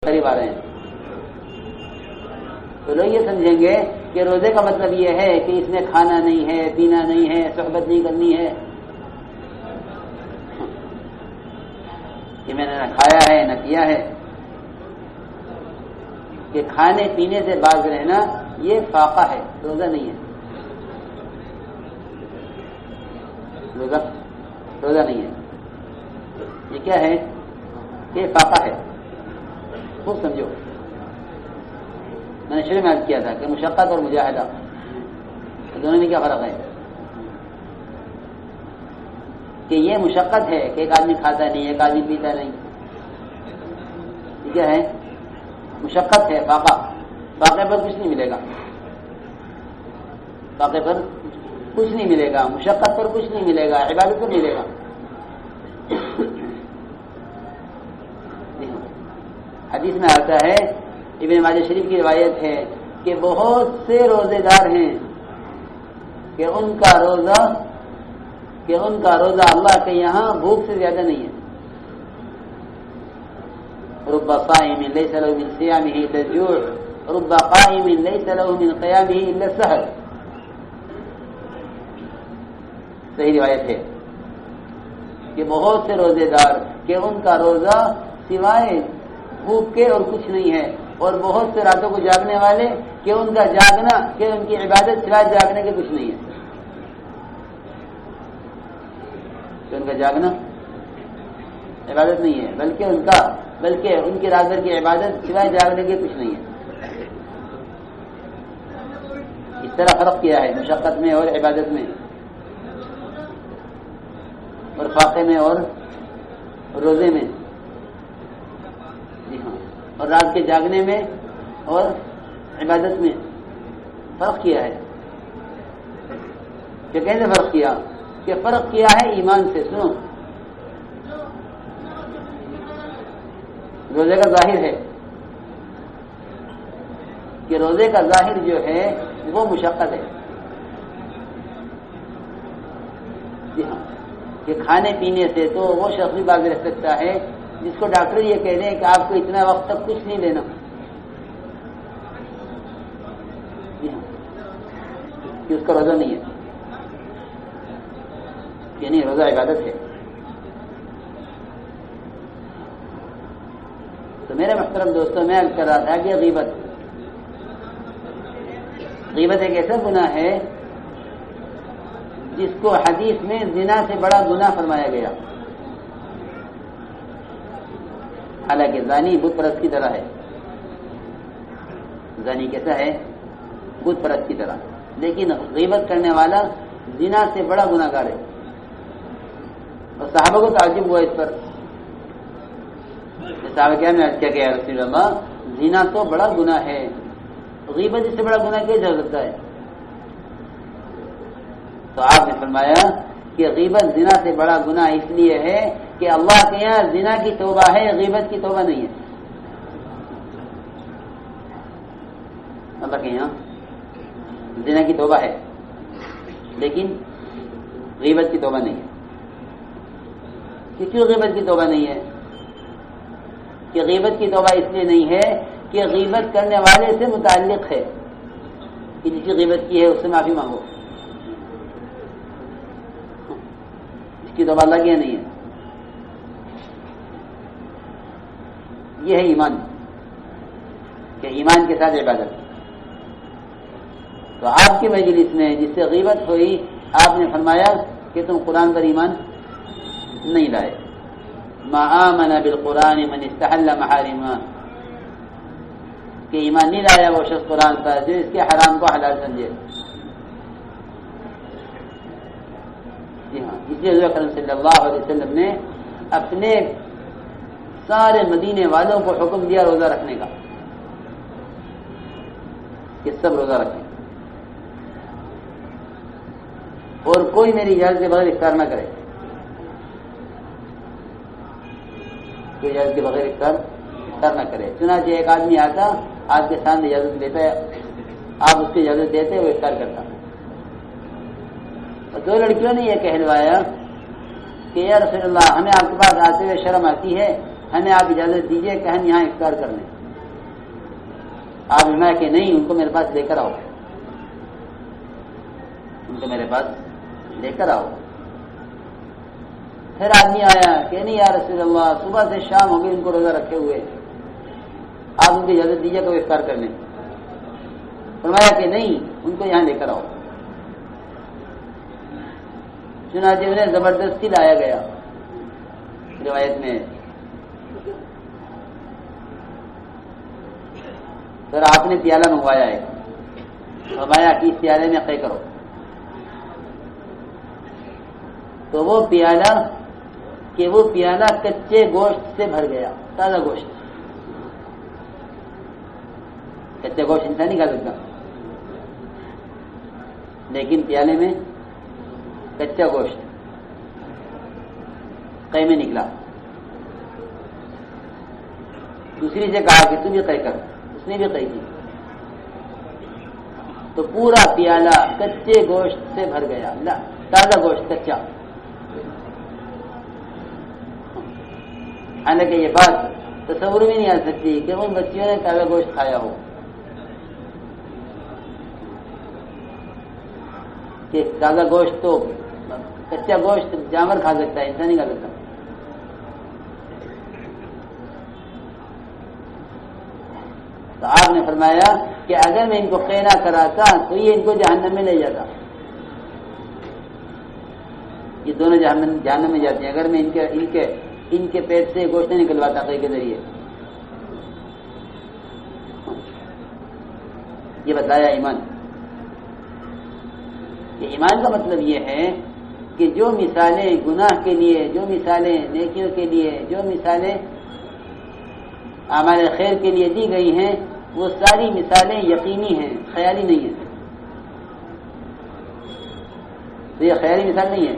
قریب آ رہے ہیں تو لوگ یہ سمجھیں گے کہ روزے کا مطلب یہ ہے کہ اس میں کھانا نہیں ہے، پینا نہیں ہے، صحبت نہیں کرنی ہے، کہ میں نے نہ کھایا ہے نہ پیا ہے. کہ کھانے پینے سے باز رہنا یہ فاقہ ہے، روزہ نہیں ہے. روزہ نہیں ہے، یہ کیا ہے؟ یہ فاقہ ہے. خوب سمجھو، میں نے شروع میں عرض کیا تھا کہ مشقت اور مجاہدہ دونوں میں کیا فرق ہے؟ کہ یہ مشقت ہے کہ ایک آدمی کھاتا نہیں، ایک آدمی پیتا نہیں. یہ کیا ہے؟ مشقت ہے، فاقہ. فاقے پر کچھ نہیں ملے گا، فاقے پر کچھ نہیں ملے گا، مشقت پر کچھ نہیں ملے گا، عبادت پر ملے گا. حدیث میں آتا ہے، ابن ماجہ شریف کی روایت ہے کہ بہت سے روزے دار ہیں کہ ان کا روزہ اللہ کے یہاں بھوک سے زیادہ نہیں ہے. رب صائم ليس له من صيامه الا الجوع رب قائم ليس له من قيامه الا السحر. صحیح روایت ہے کہ بہت سے روزے دار کہ ان کا روزہ سوائے بھوک کے اور کچھ نہیں ہے، اور بہت سے راتوں کو جاگنے والے کہ ان کا جاگنا، کہ ان کی عبادت سوائے جاگنے کے کچھ نہیں ہے. کہ ان کا جاگنا عبادت نہیں ہے، بلکہ ان کی رات بھر کی عبادت سوائے جاگنے کے کچھ نہیں ہے. اس طرح فرق کیا ہے مشقت میں اور عبادت میں، اور فاقے میں اور روزے میں. جی ہاں، اور رات کے جاگنے میں اور عبادت میں فرق کیا ہے. کہ کیسے فرق کیا؟ کہ فرق کیا ہے ایمان سے. سنو، روزے کا ظاہر ہے کہ روزے کا ظاہر جو ہے وہ مشقت ہے. جی ہاں، کہ کھانے پینے سے تو وہ شخص بھی باز رہ سکتا ہے جس کو ڈاکٹر یہ کہہ دیں کہ آپ کو اتنا وقت تک کچھ نہیں لینا. جی ہاں، کہ اس کا روزہ نہیں ہے، یعنی روزہ عبادت ہے. تو میرے محترم دوستوں، میں عرض کر رہا تھا کہ غیبت ایک ایسا گناہ ہے جس کو حدیث میں زنا سے بڑا گناہ فرمایا گیا. حالانکہ زانی بت پرست کی طرح ہے. زانی کیسا ہے؟ بت پرست کی طرح. لیکن غیبت کرنے والا زنا سے بڑا گناہ گار ہے. اور صحابہ کو تعجب ہوا اس پر. صحابہ کیا نے عرض کیا کہ یا رسول اللہ، زنا تو بڑا گناہ ہے، غیبت اس سے بڑا گناہ کیسے ہو سکتا ہے؟ تو آپ نے فرمایا کہ غیبت زنا سے بڑا گناہ اس لیے ہے کہ اللہ کے یہاں زنا کی توبہ ہے، غیبت کی توبہ نہیں ہے. اللہ کے یہاں زنا کی توبہ ہے لیکن غیبت کی توبہ نہیں ہے. کیوں غیبت کی توبہ نہیں ہے؟ کہ غیبت کی توبہ اس لیے نہیں ہے کہ غیبت کرنے والے سے متعلق ہے کہ جس کی غیبت کی ہے اس سے معافی مانگو. اس کی توبہ اللہ کی نہیں ہے. یہ ہے ایمان، کہ ایمان کے ساتھ عبادت. تو آپ کی مجلس میں جس سے غیبت ہوئی، آپ نے فرمایا کہ تم قرآن پر ایمان نہیں لائے. ما آمن بالقرآن من استحل محارما، کہ ایمان نہیں لایا وہ شخص قرآن پر جو اس کے حرام کو حلال سمجھے. جی ہاں، اس لیے حضور اکرم صلی اللہ علیہ وسلم نے اپنے سارے مدینے والوں کو حکم دیا روزہ رکھنے کا، کہ سب روزہ رکھیں اور کوئی میری اجازت کے بغیر افطار نہ کرے. کوئی اجازت کے بغیر افطار نہ کرے. چنانچہ ایک آدمی آتا، آپ کے سامنے اجازت لیتا ہے، آپ اس کی اجازت دیتے وہ افطار کرتا. اور دو لڑکیوں نے یہ کہلوایا کہ یا رسول اللہ، ہمیں آپ کے پاس آتے ہوئے شرم آتی ہے ہمیں آپ اجازت دیجیے کہ ہم یہاں افطار کر لیں. آپ فرمایا کہ نہیں، ان کو میرے پاس لے کر آؤ، ان کو میرے پاس لے کر آؤ. پھر آدمی آیا کہ نہیں یا رسول اللہ، صبح سے شام ہو گئی ان کو روزہ رکھے ہوئے، آپ ان کو اجازت دیجیے کہ وہ افطار کر لیں. فرمایا کہ نہیں، ان کو یہاں لے کر آؤ. چنانچہ انہیں زبردستی لایا گیا. روایت میں پھر آپ نے پیالہ منگوایا ہے، فرمایا کہ اس پیالے میں قے کرو. تو وہ پیالہ کچے گوشت سے بھر گیا، تازہ گوشت. کچا گوشت انسان نہیں کھا سکتا، لیکن پیالے میں کچا گوشت قے میں نکلا. دوسری سے کہا کہ تو بھی قے کر، اس نے بھی قے کی. تو پورا پیالہ کچے گوشت سے بھر گیا، تازہ گوشت کچا. حالانکہ یہ بات تصور میں نہیں آ سکتی کہ ان بچیوں نے تازہ گوشت کھایا ہو، کہ تازہ گوشت تو کچا گوشت جانور کھا سکتا ہے، انسان نہیں کھا سکتا. تو آپ نے فرمایا کہ اگر میں ان کو قے نہ کراتا تو یہ ان کو جہنم میں لے جاتا. یہ دونوں جہنم میں جاتے ہیں اگر میں ان کے پیٹ سے گوشت نہیں نکلواتا قے کے ذریعے. یہ بتایا ایمان. کہ ایمان کا مطلب یہ ہے کہ جو مثالیں گناہ کے لیے، جو مثالیں نیکیوں کے لیے، جو مثالیں اعمال خیر کے لیے دی گئی ہیں، وہ ساری مثالیں یقینی ہیں، خیالی نہیں ہیں. تو یہ خیالی مثال نہیں ہے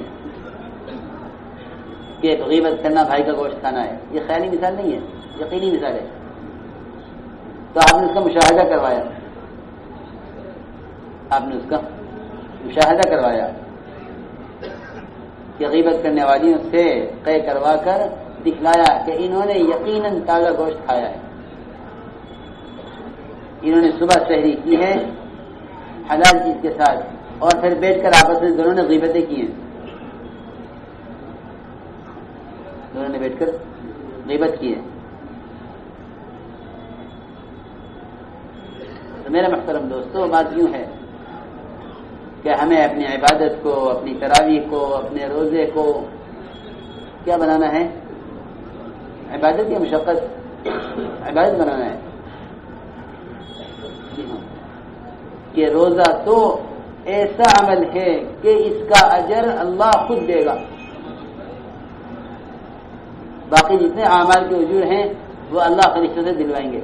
کہ غیبت کرنا بھائی کا گوشت کھانا ہے، یہ خیالی مثال نہیں ہے، یقینی مثال ہے. تو آپ نے اس کا مشاہدہ کروایا، آپ نے اس کا مشاہدہ کروایا کہ غیبت کرنے والیوں سے قے کروا کر دکھلایا کہ انہوں نے یقیناً تازہ گوشت کھایا ہے. انہوں نے صبح سحری کی ہے حلال چیز کے ساتھ، اور پھر بیٹھ کر آپس میں دونوں نے غیبتیں کی ہیں. دونوں نے بیٹھ کر غیبت کی ہے. تو میرے محترم دوستو، بات یوں ہے کہ ہمیں اپنی عبادت کو، اپنی تراویح کو، اپنے روزے کو کیا بنانا ہے؟ عبادت یا مشقت؟ عبادت بنانا ہے. کہ روزہ تو ایسا عمل ہے کہ اس کا اجر اللہ خود دے گا. باقی جتنے اعمال کے اجور ہیں وہ اللہ فرشتوں سے دلوائیں گے،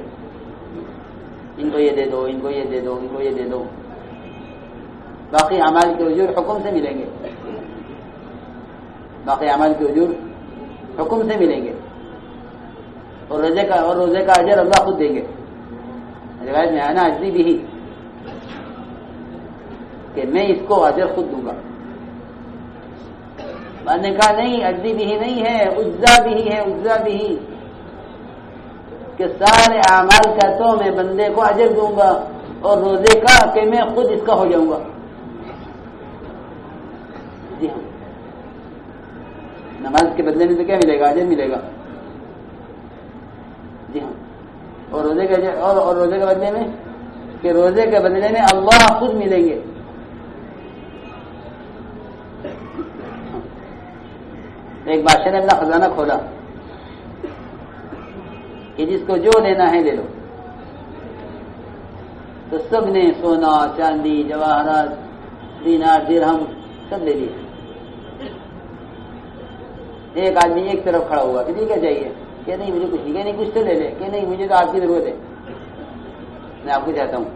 ان کو یہ دے دو، ان کو یہ دے دو، ان کو یہ دے دو. باقی اعمال کے اجور حکم سے ملیں گے، باقی اعمال کے اجور حکم سے ملیں گے، اور روزے کا اجر اللہ خود دیں گے. روایت میں آنا اجزی بھی، کہ میں اس کو اجر خود دوں گا. میں نے کہا نہیں، اجزی بھی نہیں ہے، اجزا بھی ہے. اجزا بھی کہ سارے اعمال کا تو میں بندے کو اجر دوں گا، اور روزے کا کہ میں خود اس کا ہو جاؤں گا. جی ہاں، نماز کے بدلے میں تو کیا ملے گا؟ اجر ملے گا. جی ہاں، اور روزے کے اور روزے کے بدلے میں، کہ روزے کے بدلے میں اللہ خود ملیں گے. ایک بادشاہ نے اپنا خزانہ کھولا کہ جس کو جو لینا ہے لے لو. تو سب نے سونا، چاندی، جواہرات، دینار، درہم سب لے لیے. ایک آدمی ایک طرف کھڑا ہوا کہ کیا چاہیے؟ کہ نہیں مجھے کچھ نہیں. کہ نہیں کچھ تو لے لے. کہ نہیں مجھے تو آپ کی ضرورت ہے، میں آپ کو چاہتا ہوں.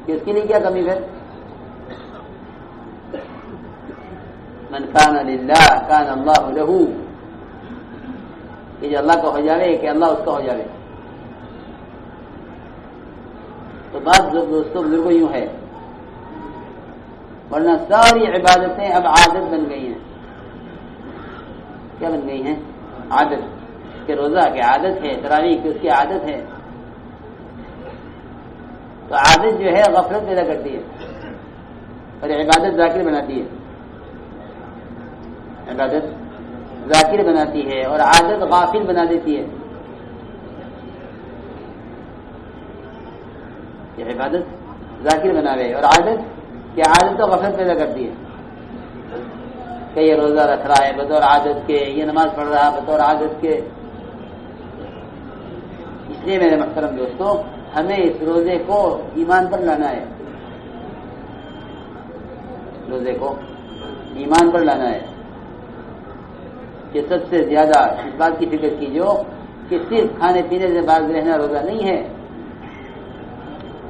کہ اس کے لیے کیا کمی ہے؟ من کان للہ کان اللہ لہ، کہ جو اللہ کا ہو جاوے کہ اللہ اس کا ہو جاوے. تو بات دوستوں بزرگوں یوں ہے، ورنہ ساری عبادتیں اب عادت بن گئی ہیں. کیا بن گئی ہیں؟ عادت. کہ روزہ کی عادت ہے، تراویح کی اس کی عادت ہے. تو عادت جو ہے غفلت پیدا کرتی ہے اور عبادت ذاکر بناتی ہے. عبادت ذاکر بناتی ہے اور عادت غافل بنا دیتی ہے. یہ عبادت ذاکر بناوے اور عادت کہ عادت تو غفلت پیدا کرتی ہے. کہ یہ روزہ رکھ رہا ہے بطور عادت کے، یہ نماز پڑھ رہا ہے بطور عادت کے. اس لیے میرے محترم دوستوں، ہمیں اس روزے کو ایمان پر لانا ہے. روزے کو ایمان پر لانا ہے کہ سب سے زیادہ اس بات کی فکر کیجو کہ صرف کھانے پینے سے باز رہنا روزہ نہیں ہے.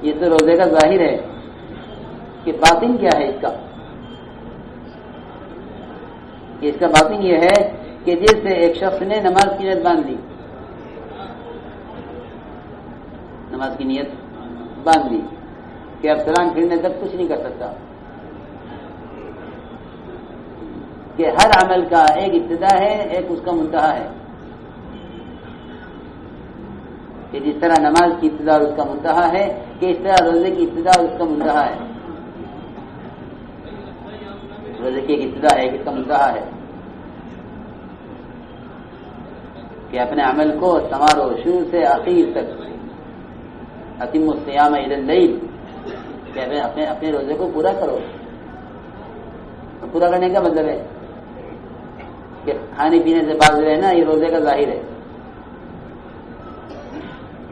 یہ تو روزے کا ظاہر ہے کہ باطن کیا ہے اس کا. اس کا باطن یہ ہے کہ جس سے ایک شخص نے نماز کی نیت باندھ لی، نماز کی نیت باندھ لی کہ اب سلام پھرنے تک کچھ نہیں کر سکتا. کہ ہر عمل کا ایک ابتدا ہے، ایک اس کا منتہا ہے. کہ جس طرح نماز کی ابتدا اور اس کا منتہا ہے، کہ اس طرح روزے کی ابتدا اور اس کا منتہا ہے. روزے کی ایک ابتدا ہے، ایک اس کا منتہا ہے. کہ اپنے عمل کو سنوارو شروع سے آخر تک. اتم الصیام الی اللیل، کہ اپنے روزے کو پورا کرو. پورا کرنے کا مطلب ہے کہ کھانے پینے سے باز رہنا یہ روزے کا ظاہر ہے.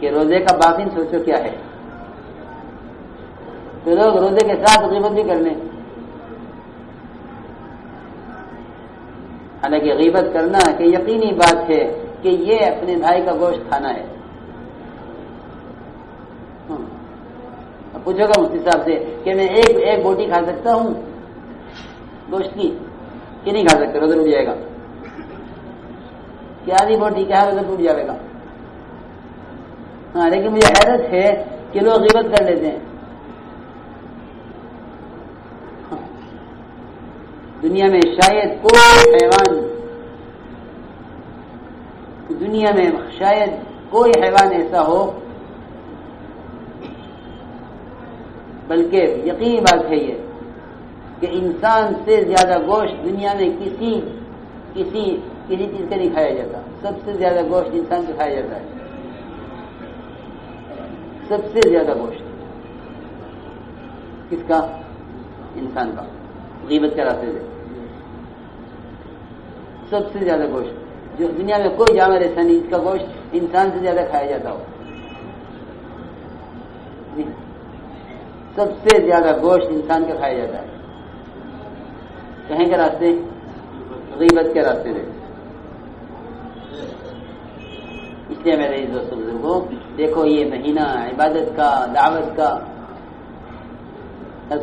کہ روزے کا باطن سوچو کیا ہے. تو لوگ روزے کے ساتھ غیبت بھی کر لیں، حالانکہ غیبت کرنا کہ یقینی بات ہے کہ یہ اپنے بھائی کا گوشت کھانا ہے. اب پوچھو گا مفتی صاحب سے کہ میں ایک بوٹی کھا سکتا ہوں گوشت کی کہ نہیں کھا سکتے؟ روزہ ٹوٹ جائے گا. کہ آدھی بوٹی کیا ہے روزہ ٹوٹ جائے گا. ہاں، لیکن مجھے حیرت ہے کہ لوگ غیبت کر لیتے ہیں. دنیا میں شاید کوئی حیوان ایسا ہو، بلکہ یقینی بات ہے یہ کہ انسان سے زیادہ گوشت دنیا میں کسی چیز کا نہیں کھایا جاتا. سب سے زیادہ گوشت انسان کا کھایا جاتا ہے. سب سے زیادہ گوشت کس کا؟ انسان کا. غیبت کے راستے سے سب سے زیادہ گوشت، جو دنیا میں کوئی جانور ایسا نہیں جس کا گوشت انسان سے زیادہ کھایا جاتا ہو. سب سے زیادہ گوشت انسان کا کھایا جاتا ہے. کہیں کے راستے؟ غیبت کے راستے سے. اس لیے میرے دوستوں بزرگوں، دیکھو یہ مہینہ عبادت کا، دعوت کا.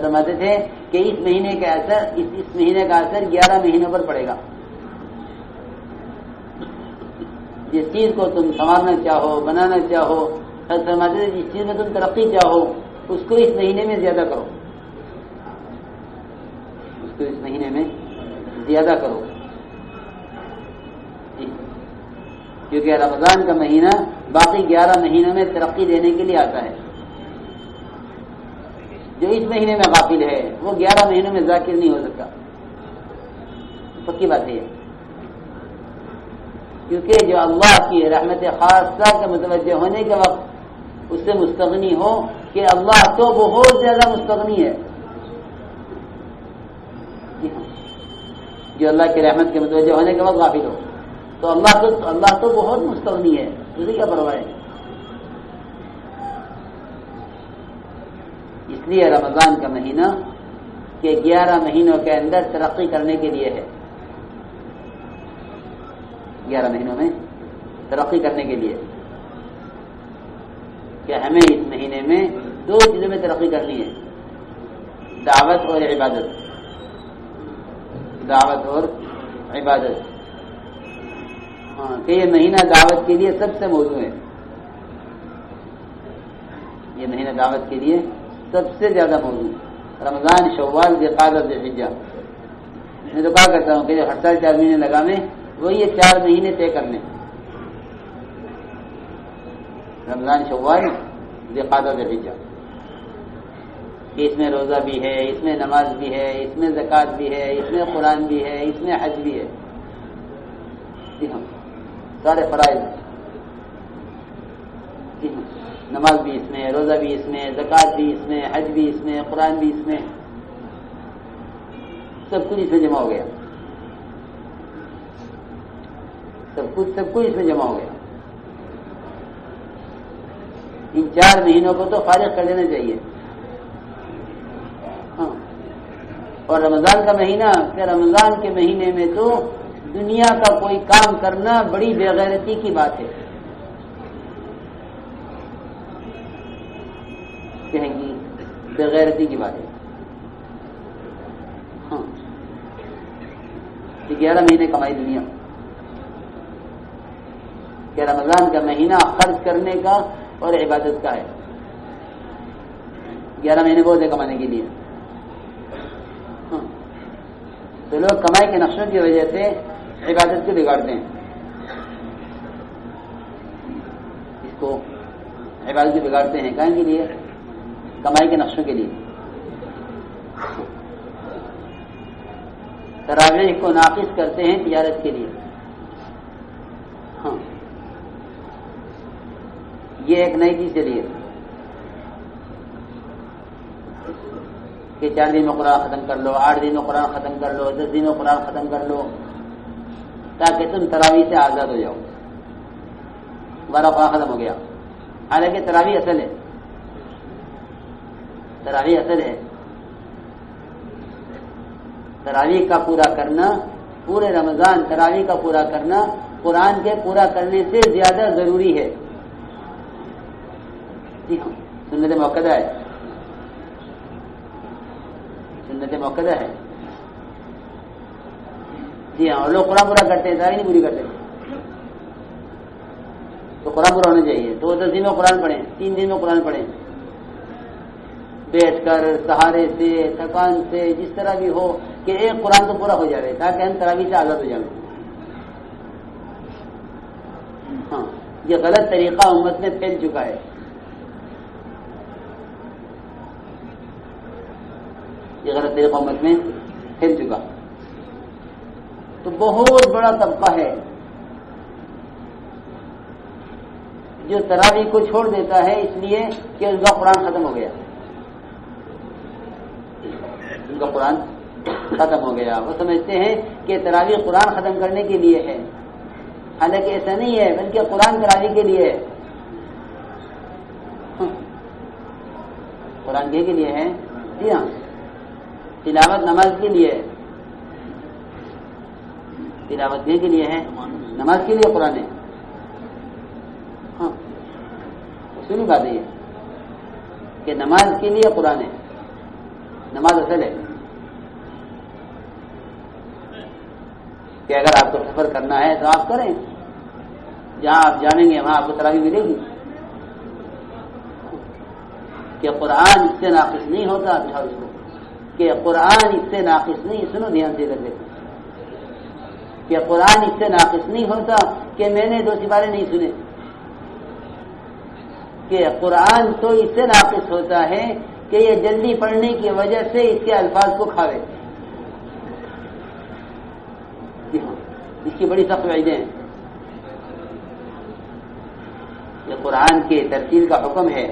سمجھتے تھے کہ اس مہینے کا اثر اس مہینے کا اثر 11 مہینوں پر پڑے گا. جس چیز کو تم سنوارنا چاہو، بنانا چاہو، سمجھتے تھے جس چیز میں تم ترقی چاہو اس کو اس مہینے میں زیادہ کرو. اس کو اس مہینے میں زیادہ کرو. کیونکہ رمضان کا مہینہ باقی 11 مہینوں میں ترقی دینے کے لیے آتا ہے. جو اس مہینے میں غافل ہے وہ 11 مہینوں میں ذاکر نہیں ہو سکتا. پکی بات ہے. کیونکہ جو اللہ کی رحمت خاصہ کے متوجہ ہونے کے وقت اس سے مستغنی ہو کہ اللہ تو بہت زیادہ مستغنی ہے. جو اللہ کی رحمت کے متوجہ ہونے کے وقت غافل ہو تو اللہ تو بہت مستغنی ہے، اسے کیا پرواہ ہے. اس لیے رمضان کا مہینہ کہ 11 مہینوں کے اندر ترقی کرنے کے لیے ہے. 11 مہینوں میں ترقی کرنے کے لیے کہ ہمیں اس مہینے میں 2 چیزوں میں ترقی کرنی ہے: دعوت اور عبادت. دعوت اور عبادت. ہاں، کہ یہ مہینہ دعوت کے لیے سب سے موزوں ہے. یہ مہینہ دعوت کے لیے سب سے زیادہ موزوں. رمضان، شوال، ذوالقعدہ، ذوالحجہ. میں تو کہا کرتا ہوں کہ جو ہر سال 4 مہینے لگا میں وہی یہ 4 مہینے طے کرنے، رمضان، شوال، ذوالقعدہ، ذوالحجہ، کہ اس میں روزہ بھی ہے، اس میں نماز بھی ہے، اس میں زکوٰۃ بھی ہے، اس میں قرآن بھی ہے، اس میں حج بھی ہے، جی ہاں سارے فرائض، جی ہاں نماز بھی اس میں، روزہ بھی اس میں، زکوٰۃ بھی اس میں، حج بھی اس میں، قرآن بھی اس میں، سب کچھ اس میں جمع ہو گیا، سب کچھ اس میں جمع ہو گیا۔ ان 4 مہینوں کو تو فارغ کر دینا چاہیے۔ ہاں، اور رمضان کا مہینہ، کہ رمضان کے مہینے میں تو دنیا کا کوئی کام کرنا بڑی بےغیرتی کی بات ہے، کہیں گی بےغیرتی کی بات ہے۔ ہاں، 11 مہینے کمائی دنیا، کہ رمضان کا مہینہ خرچ کرنے کا اور عبادت کا ہے۔ 11 مہینے بہت ہے کمانے کے لیے۔ ہاں، تو لوگ کمائی کے نقشوں کی وجہ سے عبادت کو بگاڑتے ہیں، اس کو عبادت کو بگاڑتے ہیں کہیں کے لیے؟ کمائی کے نقشوں کے لیے۔ تراویح کو ناقص کرتے ہیں تجارت کے لیے۔ ہاں، یہ ایک نئی چیز چلی ہے کہ 4 دن میں قرآن ختم کر لو، 8 دن میں قرآن ختم کر لو، 10 دن میں قرآن ختم کر لو، تاکہ تم تراویح سے آزاد ہو جاؤ۔ ہمارا قرآن ختم ہو گیا، حالانکہ تراویح اصل ہے، تراویح اصل ہے۔ تراویح کا پورا کرنا، پورے رمضان تراویح کا پورا کرنا قرآن کے پورا کرنے سے زیادہ ضروری ہے۔ جی ہاں، سنت موقدہ ہے، سنت موقدہ ہے۔ جی ہاں، اور لوگ قرآن پورا کرتے ہیں، تراویح نہیں پوری کرتے، تو قرآن پورا ہونا چاہیے۔ تو 10 دن میں قرآن پڑھیں، 3 دن میں قرآن پڑھیں، بیٹھ کر، سہارے سے، تھکان سے، جس طرح بھی ہو، کہ ایک قرآن تو پورا ہو جائے تاکہ ہم تراویح سے آزاد ہو جائیں۔ ہاں، یہ غلط طریقہ امت میں پھیل چکا ہے، یہ غلط طریقہ امت میں پھیل چکا۔ تو بہت بڑا طبقہ ہے جو تراویح کو چھوڑ دیتا ہے اس لیے کہ اس کا قرآن ختم ہو گیا، ان کا قرآن ختم ہو گیا۔ وہ سمجھتے ہیں کہ تراویح قرآن ختم کرنے کے لیے ہے، حالانکہ ایسا نہیں ہے، بلکہ قرآن تراویح کے لیے ہے، قرآن کے لیے ہے۔ جی ہاں، تلاوت نماز کے لیے ہے، تلاوت کے لیے ہے، نماز کے لیے قرآن ہے۔ ہاں، سنی بات ہے کہ نماز کے لیے قرآن ہے، نماز اصل ہے کہ اگر آپ کو سفر کرنا ہے تو آپ کریں، جہاں آپ جانیں گے وہاں آپ کو تراویح ملے گی، کہ قرآن اس سے ناقص نہیں ہوتا۔ اس کو کہ قرآن اس سے ناقص نہیں، سنو دھیان سے ادھر دیکھو، کہ قرآن اس سے ناقص نہیں ہوتا کہ میں نے 2 سپارے نہیں سنے، کہ قرآن تو اس سے ناقص ہوتا ہے کہ یہ جلدی پڑھنے کی وجہ سے اس کے الفاظ کو کھاوے۔ اس کی بڑی سخت وجہیں ہیں، یہ قرآن کے ترتیل کا حکم ہے،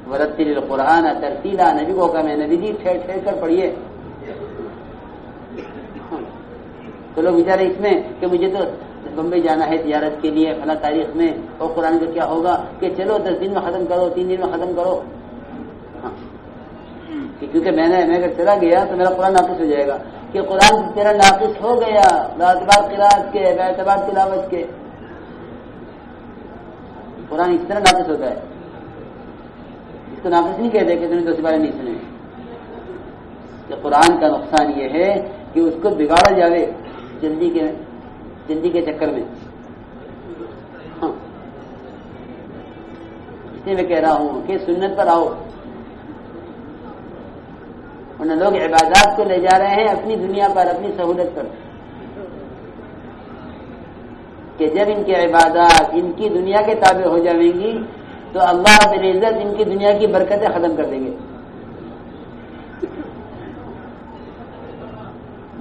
ورتل القرآن ترتیلا، نبی کو کہا، میں نبی جی ٹھہر ٹھہر کر پڑھیے۔ تو لوگ بیچارے اس میں کہ مجھے تو بمبئی جانا ہے تجارت کے لیے فلاں تاریخ میں، اور قرآن کا کیا ہوگا کہ چلو 10 دن میں ختم کرو، 3 دن میں ختم کرو۔ ہاں، کیونکہ میں اگر چلا گیا تو میرا قرآن ناقص ہو جائے گا، کہ قرآن تیرا ناقص ہو گیا باعتبار قرات کے، باعتبار تلاوت کے۔ قرآن اس طرح ناقص ہوتا ہے، اس کو ناقص نہیں کہتے کہ تم نے 2 سپارے نہیں سنے، کہ قرآن کا نقصان یہ ہے کہ اس کو بگاڑا جاوے جلدی کے چکر میں۔ ہاں، اس لیے میں کہہ رہا ہوں کہ سنت پر آؤ، ورنہ لوگ عبادات کو لے جا رہے ہیں اپنی دنیا پر، اپنی سہولت پر، کہ جب ان کی عبادات ان کی دنیا کے تابع ہو جائیں گی تو اللہ رب العزت ان کی دنیا کی برکتیں ختم کر دیں گے.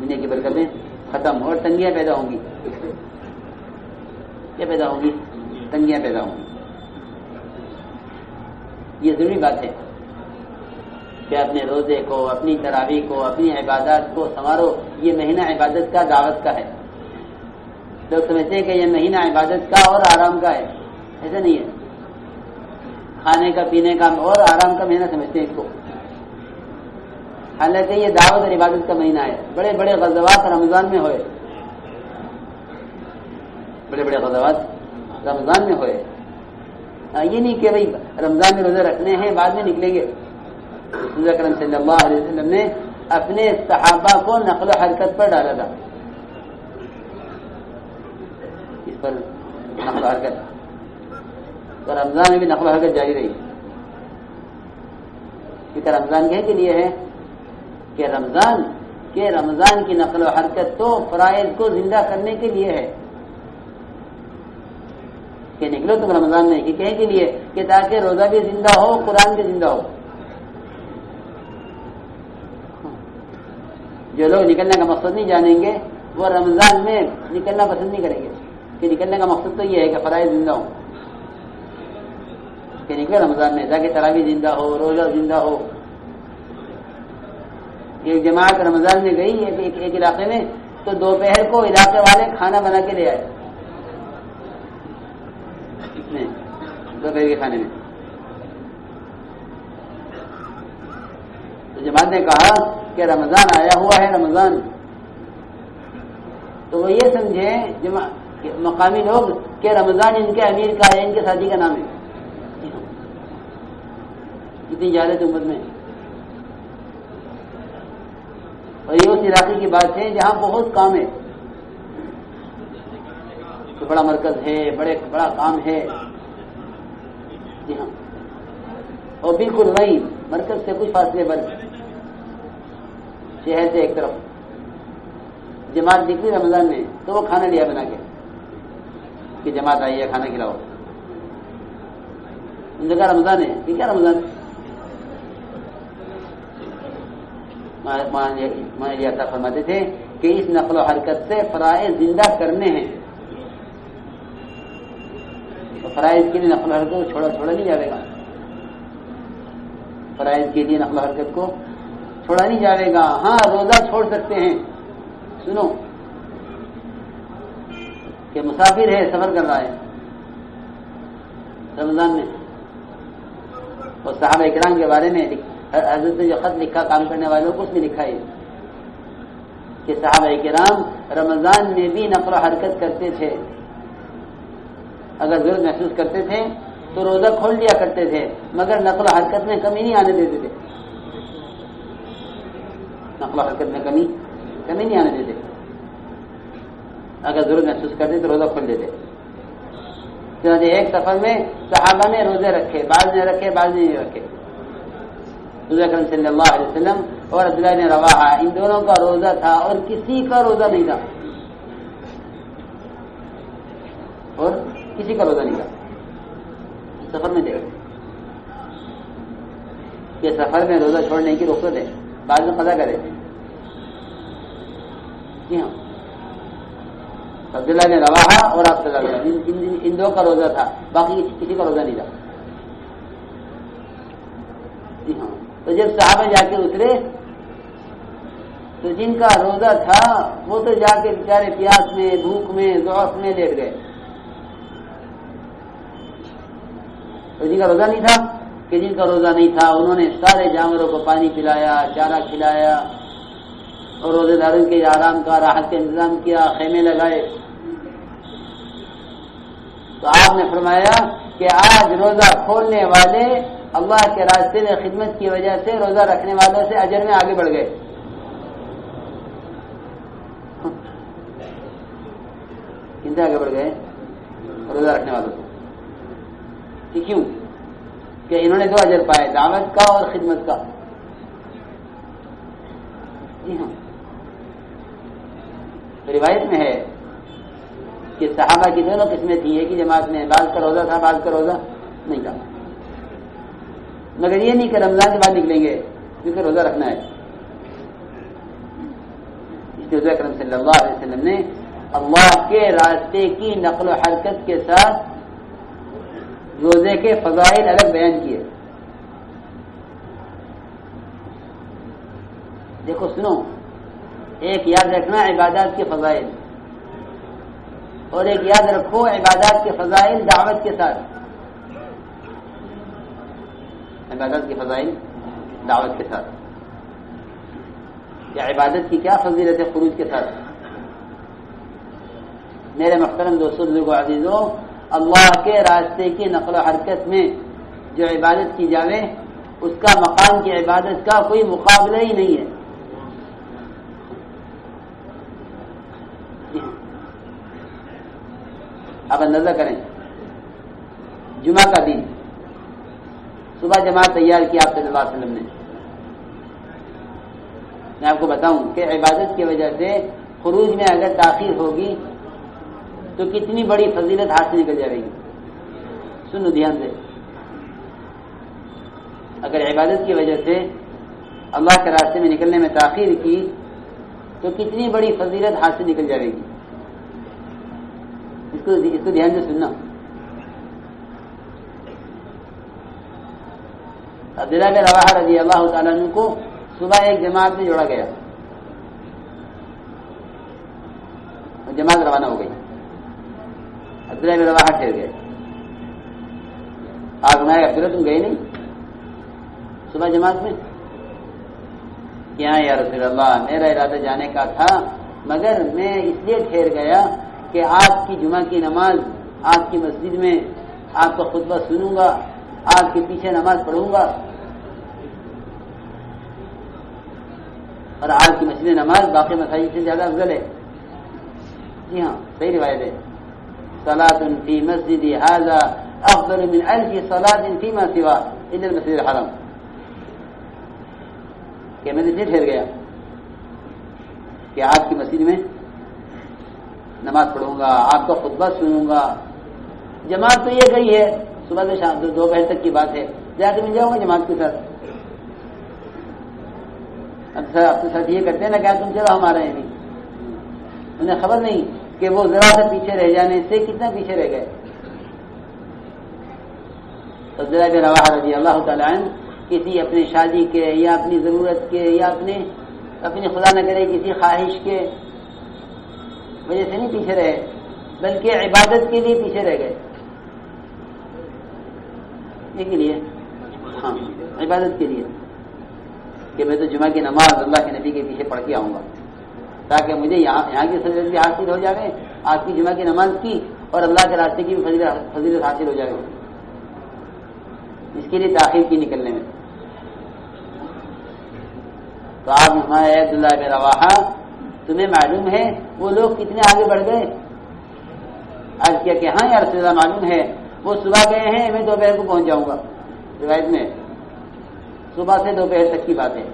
دنیا کی برکتیں ختم اور تنگیاں پیدا ہوں گی. کیا پیدا ہوں گی؟ تنگیاں پیدا ہوں گی. یہ ضروری بات ہے کہ اپنے روزے کو، اپنی تراویح کو، اپنی عبادات کو سنوارو. یہ مہینہ عبادت کا، دعوت کا ہے. لوگ سمجھتے ہیں کہ یہ مہینہ عبادت کا اور آرام کا ہے. ایسا نہیں ہے. کھانے کا، پینے کا اور آرام کا مہینہ سمجھتے ہیں اس کو، حالانکہ یہ دعوت اور عبادت کا مہینہ ہے. بڑے بڑے غزوات رمضان میں ہوئے، بڑے بڑے غزوات رمضان میں ہوئے. یہ نہیں کہ بھائی رمضان میں روزے رکھنے ہیں بعد میں نکلیں گے. رسول اکرم صلی اللہ علیہ وسلم نے اپنے صحابہ کو نقل و حرکت پر ڈالا تھا. اس پر نقل و حرکت، تو رمضان میں بھی نقل و حرکت جاری رہی. کیونکہ رمضان کے لیے ہے کہ رمضان کی نقل و حرکت تو فرائض کو زندہ کرنے کے لیے ہے کہ نکلو تم رمضان میں. کہ کے لیے کہ تاکہ روزہ بھی زندہ ہو، قرآن بھی زندہ ہو. جو لوگ نکلنے کا مقصد نہیں جانیں گے وہ رمضان میں نکلنا پسند نہیں کریں گے کہ نکلنے کا مقصد تو یہ ہے کہ فرائض زندہ ہو، کہ نکلے رمضان میں تاکہ تراویح زندہ ہو، روزہ زندہ ہو. ایک جماعت رمضان میں گئی ایک علاقے میں، تو دوپہر کو علاقے والے کھانا بنا کے لے آئے. دوپہر کے کھانے میں تو جماعت نے کہا کہ رمضان آیا ہوا ہے، رمضان. تو وہ یہ سمجھے مقامی لوگ کہ رمضان ان کے امیر کا ہے، ان کے ساتھی کا نام ہے. اتنی جہالت امت میں. اور یہ اس علاقے کی بات ہے جہاں بہت کام ہے، تو بڑا مرکز ہے، بڑا کام ہے. جی ہاں. اور بالکل وہی مرکز سے کچھ فاصلے پر شہر سے ایک طرف جماعت نکلی رمضان میں، تو وہ کھانا لیا بنا کے کہ جماعت آئی ہے، کھانا کھلاؤ. ان کا رمضان ہے کہ کیا رمضان. ماں فرماتے تھے کہ اس نقل و حرکت سے فرائض زندہ کرنے ہیں. تو فرائض کے لیے نقل و حرکت کو چھوڑا نہیں جائے گا. فرائض کے لیے نقل و حرکت کو چھوڑا نہیں جائے گا. ہاں روزہ چھوڑ سکتے ہیں. سنو کہ مسافر ہے، سفر کر رہا ہے رمضان میں. اور صحابہ کرام کے بارے میں حضرت نے جو خط لکھا کام کرنے والوں کو، اس میں لکھا ہے کہ صحابہ کرام رمضان میں بھی نقل و حرکت کرتے تھے. اگر ضرورت محسوس کرتے تھے تو روزہ کھول دیا کرتے تھے، مگر نقل و حرکت میں کمی نہیں آنے دیتے تھے. نقل و حرکت میں کمی نہیں آنے دیتے. اگر ضرورت محسوس کرتے تو روزہ کھول دیتے. چنانچہ ایک سفر میں صحابہ نے روزے رکھے، بعض نے رکھے، بعض نے نہیں رکھے. رسول اکرم صلی اللہ علیہ وسلم اور عبداللہ بن رواحہ ان دونوں کا روزہ تھا اور کسی کا روزہ نہیں تھا. اور کسی کا روزہ نہیں تھا. سفر میں دیکھ کہ سفر میں روزہ چھوڑنے کی رخصت ہے، بعد میں قضا کرے. جی ہاں. عبداللہ بن رواحہ اور آپ صلی اللہ علیہ وسلم ان دو کا روزہ تھا، باقی کسی کا روزہ نہیں تھا. جی ہاں. تو جب صحابہ جا کے اترے تو جن کا روزہ تھا وہ تو جا کے بیچارے پیاس میں، بھوک میں، ضعف میں لیٹ گئے. تو جن کا روزہ نہیں تھا، کہ جن کا روزہ نہیں تھا انہوں نے سارے جانوروں کو پانی پلایا، چارہ کھلایا، اور روزے داروں کے آرام کا، راحت کا انتظام کیا، خیمے لگائے. تو آپ نے فرمایا کہ آج روزہ کھولنے والے اللہ کے راستے میں خدمت کی وجہ سے روزہ رکھنے والوں سے اجر میں آگے بڑھ گئے. کن سے آگے بڑھ گئے؟ روزہ رکھنے والوں سے. کیوں؟ کہ انہوں نے دو اجر پائے، دعوت کا اور خدمت کا. جی ہاں، روایت میں ہے کہ صحابہ کی دونوں قسمیں تھیں، ایک ہی جماعت میں بعض کا روزہ تھا، بعض کا روزہ نہیں تھا، مگر یہ نہیں کہ رمضان کے بعد نکلیں گے کیونکہ روزہ رکھنا ہے۔ اس لیے اکرم صلی اللہ علیہ وسلم نے اللہ کے راستے کی نقل و حرکت کے ساتھ روزے کے فضائل الگ بیان کیے۔ دیکھو سنو، ایک یاد رکھنا عبادات کے فضائل، اور ایک یاد رکھو عبادات کے فضائل دعوت کے ساتھ۔ عبادت کے فضائل دعوت کے ساتھ، یا عبادت کی کیا فضیلت ہے خروج کے ساتھ؟ میرے محترم دوستوں، بزرگوں، عزیزوں، اللہ کے راستے کی نقل و حرکت میں جو عبادت کی جاوے اس کا مقام کی عبادت کا کوئی مقابلہ ہی نہیں ہے۔ آپ اندازہ کریں، جمعہ کا دن صبح جماعت تیار کی آپ صلی اللہ علیہ وسلم نے۔ میں آپ کو بتاؤں کہ عبادت کی وجہ سے خروج میں اگر تاخیر ہوگی تو کتنی بڑی فضیلت ہاتھ سے نکل جائے گی۔ سنو دھیان سے، اگر عبادت کی وجہ سے اللہ کے راستے میں نکلنے میں تاخیر کی تو کتنی بڑی فضیلت ہاتھ سے نکل جائے گی۔ اس کو دھیان سے سننا۔ عبداللہ بن رواحہ رضی اللہ تعالیٰ عنہ کو صبح ایک جماعت میں جوڑا گیا، جماعت روانہ ہو گئی، عبداللہ بن رواحہ ٹھہر گئے۔ آپ نے عبداللہ تم گئے نہیں صبح جماعت میں؟ کیا یا رسول اللہ، میرا ارادہ جانے کا تھا مگر میں اس لیے ٹھہر گیا کہ آپ کی جمعہ کی نماز آپ کی مسجد میں آپ کا خطبہ سنوں گا، آپ کے پیچھے نماز پڑھوں گا، اور آپ کی مسجد نماز باقی مساجد سے زیادہ افضل ہے۔ جی ہاں، صحیح روایت ہے، صلاۃ فی مسجد ھذا افضل من 1000 صلاۃ فیما سوا الا المسجد الحرام۔ کہ میں نے اسے ٹھہر گیا کہ آپ کی مسجد میں نماز پڑھوں گا، آپ کا خطبہ سنوں گا۔ جماعت تو یہ گئی ہے، صبح سے شام دوپہر تک کی بات ہے، جا کے مل جاؤں گا جماعت کے ساتھ۔ اب اپنے ساتھ یہ کرتے ہیں نا، کیا تم چلو ہمارے ہیں نہیں، انہیں خبر نہیں کہ وہ ذرا سا پیچھے رہ جانے سے کتنا پیچھے رہ گئے۔ عبداللہ بن رواحہ رضی اللہ تعالیٰ عنہ کسی اپنی شادی کے یا اپنی ضرورت کے یا اپنی خدا نہ کرے کسی خواہش کے وجہ سے نہیں پیچھے رہے، بلکہ عبادت کے لیے پیچھے رہ گئے۔ یہ کے لیے، ہاں، عبادت کے لیے کہ میں تو جمعہ کی نماز اللہ کے نبی کے پیچھے پڑھ کے آؤں گا تاکہ مجھے یہاں کی فضیلت بھی حاصل ہو جائے، آپ کی جمعہ کی نماز کی اور اللہ کے راستے کی بھی فضیلت حاصل ہو جائے۔ اس کے لیے تاخیر کی نکلنے میں تو آپ ہمارے عبداللہ بن رواحہ، تمہیں معلوم ہے وہ لوگ کتنے آگے بڑھ گئے؟ عرض کیا کہ ہاں یا رسول اللہ معلوم ہے، وہ صبح گئے ہیں، میں دوپہر کو پہنچ جاؤں گا۔ روایت میں صبح سے دوپہر تک کی بات ہے۔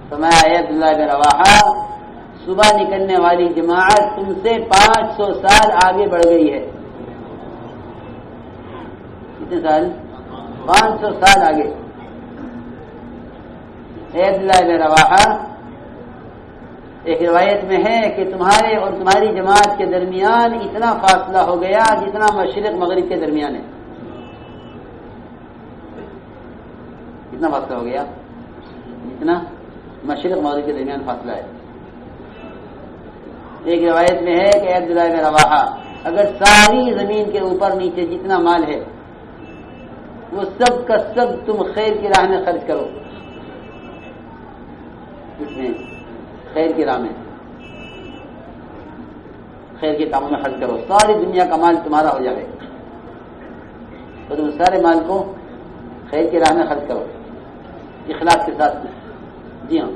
تو میں عبداللہ بن رواحہ، صبح نکلنے والی جماعت تم سے 500 سال آگے بڑھ گئی ہے۔ کتنے سال؟ 500 سال آگے۔ عبداللہ بن رواحہ، ایک روایت میں ہے کہ تمہارے اور تمہاری جماعت کے درمیان اتنا فاصلہ ہو گیا جتنا مشرق مغرب کے درمیان ہے۔ کتنا فاصلہ ہو گیا؟ جتنا مشرق مغرب کے درمیان فاصلہ ہے۔ ایک روایت میں ہے کہ عبداللہ بن رواحہ، اگر ساری زمین کے اوپر نیچے جتنا مال ہے وہ سب کا سب تم خیر کی راہ میں خرچ کرو، اس میں خیر کی راہ میں، خیر کے کاموں میں خرچ کرو، ساری دنیا کا مال تمہارا ہو جائے تو تم سارے مال کو خیر کی راہ میں خرچ کرو، اخلاص کے ساتھ۔ جی ہاں،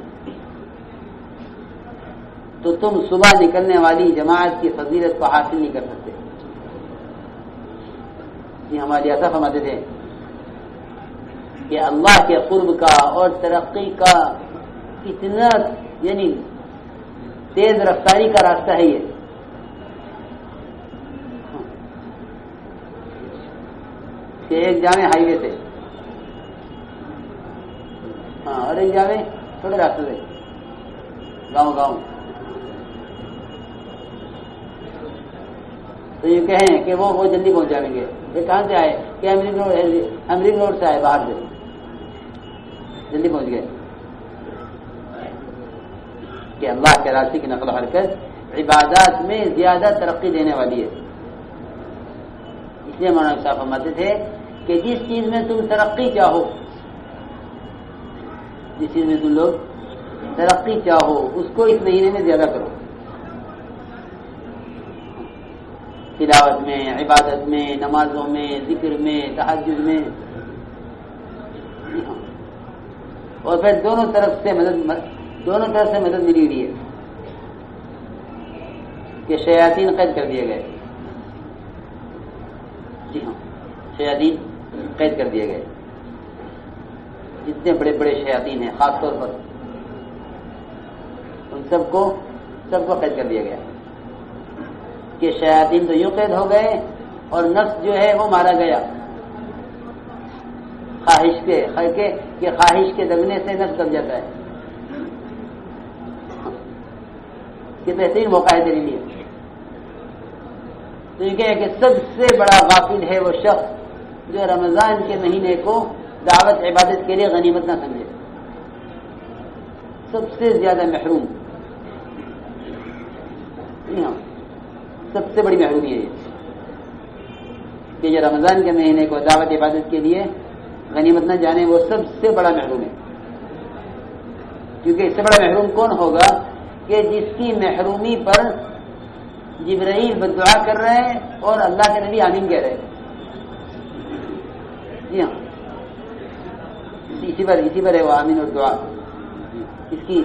تو تم صبح نکلنے والی جماعت کی فضیلت کو حاصل نہیں کر سکتے۔ یہ ہمارے ایسا فرماتے تھے کہ اللہ کے قرب کا اور ترقی کا کتنا یعنی تیز رفتاری کا راستہ ہے یہ. کہ ایک جاویں ہائی وے سے اور ایک جاویں چھوٹے راستے سے گاؤں گاؤں. تو یہ کہیں کہ وہ جلدی پہنچ جائیں گے. یہ کہاں سے آئے کہ امریک روڈ سے آئے, باہر سے جلدی پہنچ گئے. کہ اللہ کے راستے کی نقل و حرکت عبادات میں زیادہ ترقی دینے والی ہے. اس لیے مولانا صاحب فرماتے تھے کہ جس چیز میں تم ترقی چاہو, جس چیز میں تم لوگ ترقی چاہو اس کو اس مہینے میں زیادہ کرو. تلاوت میں, عبادت میں, نمازوں میں, ذکر میں, تہجد میں. اور پھر دونوں طرف سے مدد ملی ہوئی ہے کہ شیاطین قید کر دیے گئے. جی ہاں, شیاطین قید کر دیے گئے. جتنے بڑے بڑے شیاطین ہیں خاص طور پر ان سب کو قید کر دیا گیا کہ شیاطین تو یوں قید ہو گئے اور نفس جو ہے وہ مارا گیا خواہش کے دبنے سے نفس دب جاتا ہے. یہ بہترین موقع ہے تیرے لیے. تو یہ کہ سب سے بڑا غافل ہے وہ شخص جو رمضان کے مہینے کو دعوت عبادت کے لیے غنیمت نہ سمجھے. سب سے زیادہ محروم, سب سے بڑی محرومی ہے یہ کہ جو رمضان کے مہینے کو دعوت عبادت کے لیے غنیمت نہ جانے, وہ سب سے بڑا محروم ہے. کیونکہ اس سے بڑا محروم کون ہوگا کہ جس کی محرومی پر جبرائیل بددعا کر رہے ہیں اور اللہ کے نبی آمین کہہ رہے ہیں. جی ہاں, اسی پر ہے وہ آمین اور دعا. اس کی